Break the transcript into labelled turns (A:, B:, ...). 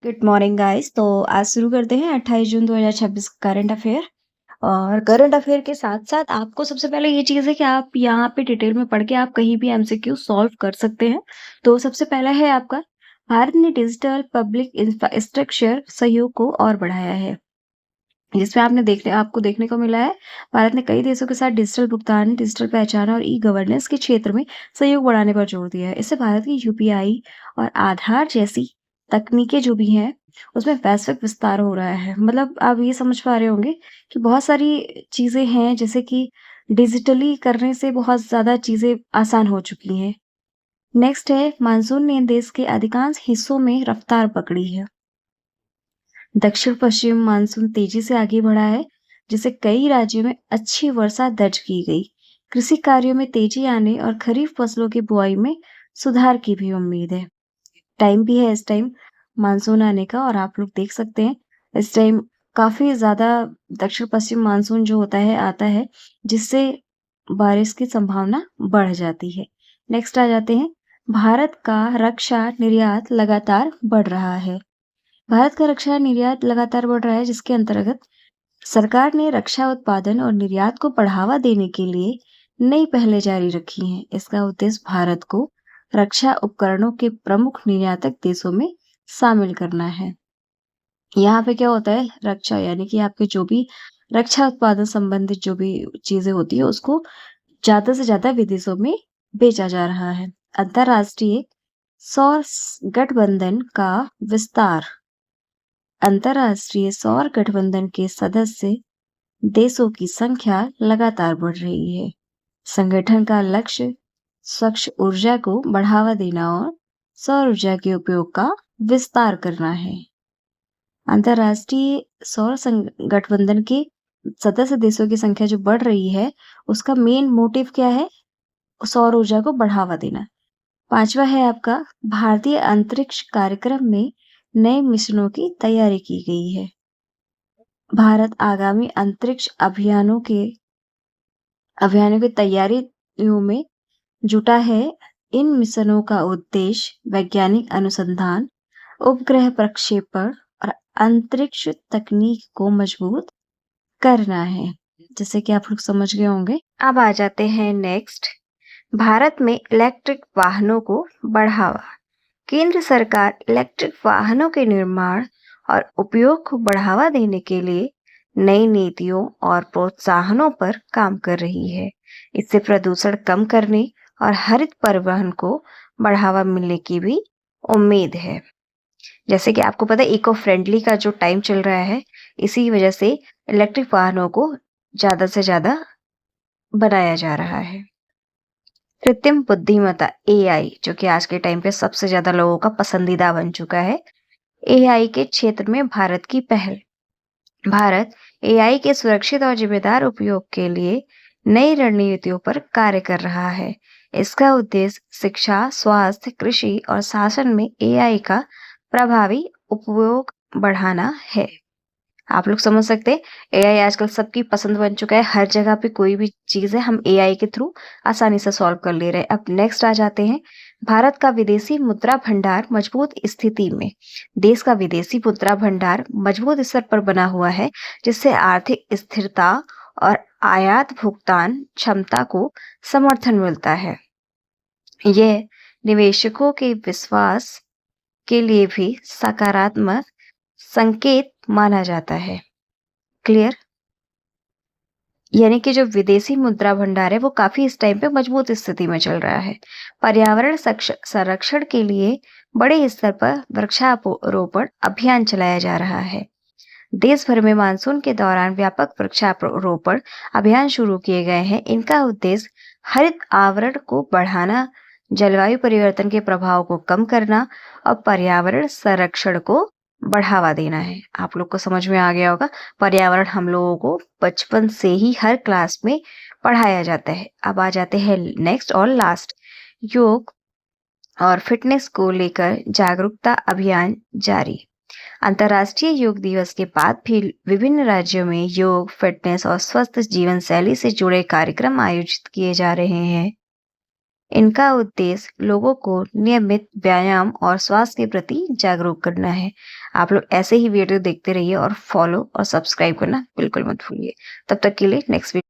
A: Good morning guys. तो आज शुरू करते हैं 28 जून 2026 करंट अफेयर। और करंट अफेयर के साथ-साथ आपको सबसे पहले ये चीज़ है कि आप यहाँ पे डिटेल में पढ़ के आप कहीं भी एमसीक्यू सॉल्व कर सकते हैं। तो सबसे पहला है आपका, भारत ने डिजिटल पब्लिक इंफ्रास्ट्रक्चर सहयोग को और बढ़ाया है। जिसमें आपको देखने को मिला है, भारत ने कई देशों के साथ डिजिटल भुगतान, डिजिटल पहचान और ई-गवर्नेंस के क्षेत्र में सहयोग बढ़ाने पर जोर दिया है। इससे भारत की यूपीआई और आधार जैसी तकनीकें जो भी हैं, उसमें वैश्विक विस्तार हो रहा है। मतलब आप ये समझ पा रहे होंगे कि बहुत सारी चीज़ें हैं, जैसे कि डिजिटली करने से बहुत ज़्यादा चीज़ें आसान हो चुकी हैं। नेक्स्ट है, मानसून ने देश के अधिकांश हिस्सों में रफ्तार पकड़ी है। दक्षिण-पश्चिम मानसून तेजी से आगे बढ़ा है, जिससे कई राज्यों में अच्छी वर्षा दर्ज की गई। कृषि कार्यों में तेजी आने और खरीफ फसलों की बुआई में सुधार की भी उम्मीद है। टाइम भी है इस टाइम मानसून आने का, और आप लोग देख सकते हैं इस टाइम काफ़ी ज़्यादा दक्षिण-पश्चिम मानसून जो होता है आता है, जिससे बारिश की संभावना बढ़ जाती है। नेक्स्ट आ जाते हैं, भारत का रक्षा निर्यात लगातार बढ़ रहा है। भारत का रक्षा निर्यात लगातार बढ़ रहा है, जिसके अंतर्गत सरकार ने रक्षा उत्पादन और निर्यात को बढ़ावा देने के लिए नई पहलें जारी रखी हैं। इसका उद्देश्य भारत को रक्षा उपकरणों के प्रमुख निर्यातक देशों में शामिल करना है। यहाँ पे क्या होता है, रक्षा यानी कि आपके जो भी रक्षा उत्पादन संबंधित जो भी चीजें होती है, उसको ज्यादा से ज्यादा विदेशों में बेचा जा रहा है। अंतर्राष्ट्रीय सौर गठबंधन का विस्तार, अंतर्राष्ट्रीय सौर गठबंधन के सदस्य देशों की संख्या लगातार बढ़ रही है। संगठन का लक्ष्य स्वच्छ ऊर्जा को बढ़ावा देना और सौर ऊर्जा के उपयोग का विस्तार करना है। अंतर्राष्ट्रीय गठबंधन के सदस्य देशों की संख्या जो बढ़ रही है, उसका मेन मोटिव क्या है? सौर ऊर्जा को बढ़ावा देना। पांचवा है आपका, भारतीय अंतरिक्ष कार्यक्रम में नए मिशनों की तैयारी की गई है। भारत आगामी अंतरिक्ष अभियानों की तैयारियों में जुटा है। इन मिशनों का उद्देश्य वैज्ञानिक अनुसंधान, उपग्रह प्रक्षेपण और अंतरिक्ष तकनीक को मजबूत करना है। जैसे कि आप लोग समझ गए होंगे। अब आ जाते हैं नेक्स्ट, भारत में इलेक्ट्रिक वाहनों को बढ़ावा। केंद्र सरकार इलेक्ट्रिक वाहनों के निर्माण और उपयोग को बढ़ावा देने के लिए नई नीतियों और प्रोत्साहनों पर काम कर रही है। इससे प्रदूषण कम करने और हरित परिवहन को बढ़ावा मिलने की भी उम्मीद है। जैसे कि आपको पता है, इको फ्रेंडली का जो टाइम चल रहा है, इसी वजह से इलेक्ट्रिक वाहनों को ज्यादा से ज्यादा बनाया जा रहा है। कृत्रिम बुद्धिमत्ता एआई, जो कि आज के टाइम पे सबसे ज्यादा लोगों का पसंदीदा बन चुका है। एआई के क्षेत्र में भारत की पहल। भारत एआई के सुरक्षित और जिम्मेदार उपयोग के लिए नई रणनीतियों पर कार्य कर रहा है। इसका उद्देश्य शिक्षा, स्वास्थ्य, कृषि और शासन में एआई का प्रभावी उपयोग बढ़ाना है। आप लोग समझ सकते हैं, एआई आजकल सबकी पसंद बन चुका है। हर जगह पे कोई भी चीज है, हम एआई के थ्रू आसानी से सॉल्व कर ले रहे हैं। अब नेक्स्ट आ जाते हैं, भारत का विदेशी मुद्रा भंडार मजबूत स्थिति में। देश का विदेशी मुद्रा भंडार मजबूत स्तर पर बना हुआ है, जिससे आर्थिक स्थिरता और आयात भुगतान क्षमता को समर्थन मिलता है। यह निवेशकों के विश्वास के लिए भी सकारात्मक संकेत माना जाता है। क्लियर? यानी कि जो विदेशी मुद्रा भंडार है, वो काफी इस टाइम पे मजबूत स्थिति में चल रहा है। पर्यावरण संरक्षण के लिए बड़े स्तर पर वृक्षारोपण अभियान चलाया जा रहा है। देश भर में मानसून के दौरान व्यापक वृक्षारोपण अभियान शुरू किए गए हैं। इनका उद्देश्य हरित आवरण को बढ़ाना, जलवायु परिवर्तन के प्रभाव को कम करना और पर्यावरण संरक्षण को बढ़ावा देना है। आप लोग को समझ में आ गया होगा। पर्यावरण हम लोगों को बचपन से ही हर क्लास में पढ़ाया जाता है। अब आ जाते हैं नेक्स्ट और लास्ट, योग और फिटनेस को लेकर जागरूकता अभियान जारी। अंतर्राष्ट्रीय योग दिवस के बाद भी विभिन्न राज्यों में योग, फिटनेस और स्वस्थ जीवन शैली से जुड़े कार्यक्रम आयोजित किए जा रहे हैं। इनका उद्देश्य लोगों को नियमित व्यायाम और स्वास्थ्य के प्रति जागरूक करना है। आप लोग ऐसे ही वीडियो देखते रहिए और फॉलो और सब्सक्राइब करना बिल्कुल मत भूलिए। तब तक के लिए नेक्स्ट वीडियो